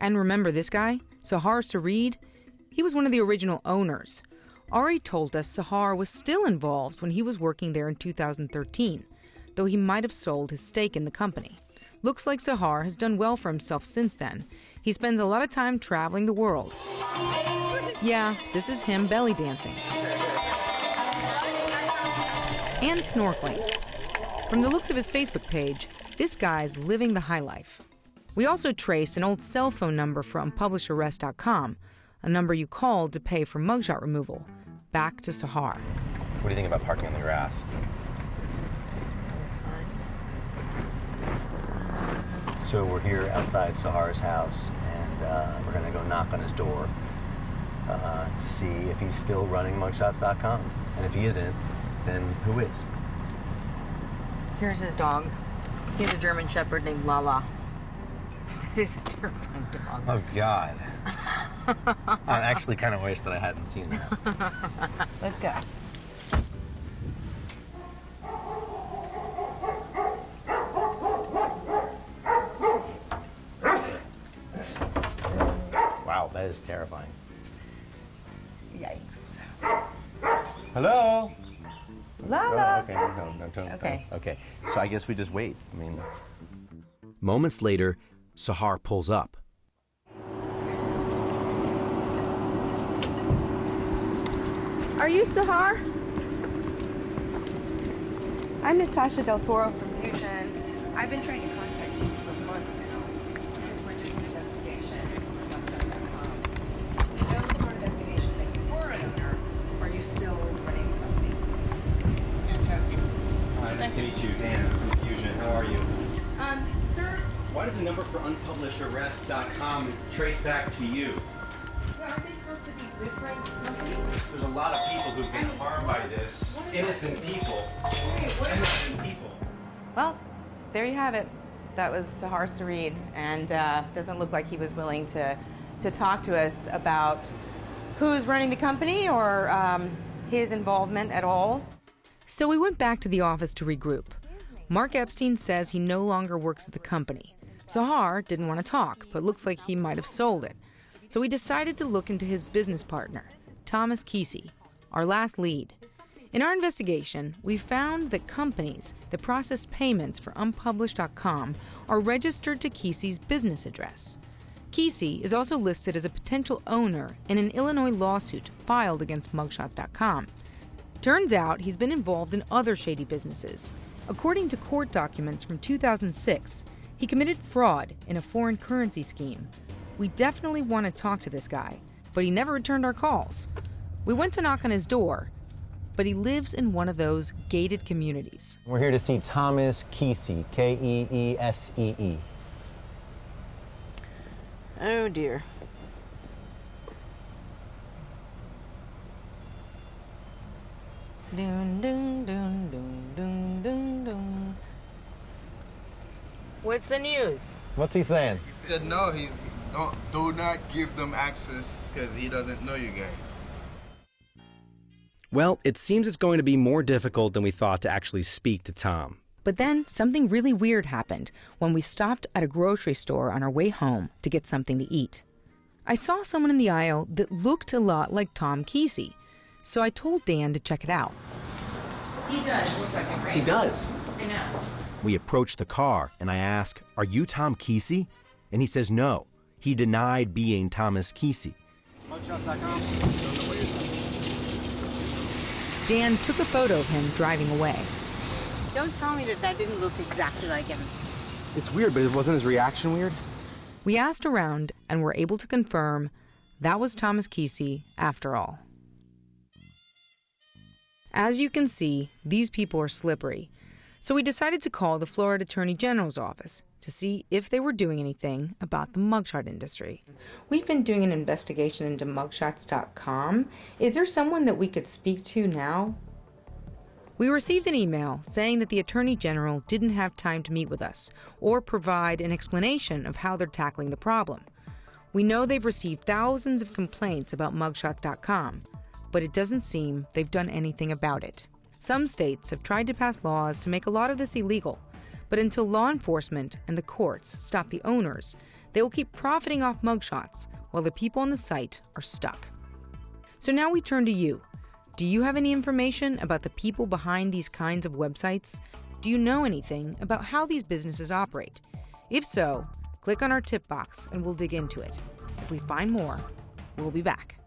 And remember this guy, Sahar Sareed? He was one of the original owners. Ari told us Sahar was still involved when he was working there in 2013, though he might have sold his stake in the company. Looks like Sahar has done well for himself since then. He spends a lot of time traveling the world. Yeah, this is him belly dancing. And snorkeling. From the looks of his Facebook page, this guy's living the high life. We also traced an old cell phone number from Krimeshare.com, a number you called to pay for mugshot removal, back to Sahar. What do you think about parking on the grass? That's fine. So we're here outside Sahar's house, and we're going to go knock on his door to see if he's still running mugshots.com. And if he isn't, then who is? Here's his dog. He has a German Shepherd named Lala. That is a terrifying dog. Oh, God. I actually kind of wish that I hadn't seen that. Let's go. Wow, that is terrifying. Yikes. Hello? Lala! Oh, okay, no, don't. Okay. Okay, so I guess we just wait. I mean... Moments later, Sahar pulls up. Are you Sahar? I'm Natasha Del Toro from Fusion. I've been trying to contact you for months now because we're doing an investigation. We know from our investigation that you were an owner. Are you still running the company? Hi, nice to meet you, Dan from Fusion. How are you? Sir? Why does the number for unpublishedarrest.com trace back to you? Yeah, aren't they supposed to be different companies? There's a lot of people who've been harmed by this. Innocent people. Innocent people. Well, there you have it. That was Sahar Sareed, and doesn't look like he was willing to talk to us about who's running the company or his involvement at all. So we went back to the office to regroup. Mark Epstein says he no longer works at the company. Sahar didn't want to talk, but looks like he might have sold it. So we decided to look into his business partner, Thomas Kesey, our last lead. In our investigation, we found that companies that process payments for unpublished.com are registered to Kesey's business address. Kesey is also listed as a potential owner in an Illinois lawsuit filed against mugshots.com. Turns out he's been involved in other shady businesses. According to court documents from 2006, he committed fraud in a foreign currency scheme. We definitely want to talk to this guy, but he never returned our calls. We went to knock on his door, but he lives in one of those gated communities. We're here to see Thomas Kesey, Keesee. Oh dear. Dun, dun, dun, dun, dun, dun, dun. What's the news? What's he saying? He said no, do not give them access because he doesn't know you guys. Well, it seems it's going to be more difficult than we thought to actually speak to Tom. But then something really weird happened when we stopped at a grocery store on our way home to get something to eat. I saw someone in the aisle that looked a lot like Tom Kesey, so I told Dan to check it out. He does look like him, right? He does. I know. We approach the car, and I ask, "Are you Tom Kesey?" And he says no. He denied being Thomas Kesey. Dan took a photo of him driving away. Don't tell me that didn't look exactly like him. It's weird, but wasn't his reaction weird? We asked around and were able to confirm that was Thomas Kesey after all. As you can see, these people are slippery. So we decided to call the Florida Attorney General's office to see if they were doing anything about the mugshot industry. We've been doing an investigation into mugshots.com. Is there someone that we could speak to now? We received an email saying that the Attorney General didn't have time to meet with us or provide an explanation of how they're tackling the problem. We know they've received thousands of complaints about mugshots.com, but it doesn't seem they've done anything about it. Some states have tried to pass laws to make a lot of this illegal, but until law enforcement and the courts stop the owners, They will keep profiting off mugshots while the people on the site are stuck. So now we turn to you. Do you have any information about the people behind these kinds of websites? Do you know anything about how these businesses operate? If so, click on our tip box and we'll dig into it. If we find more, we'll be back.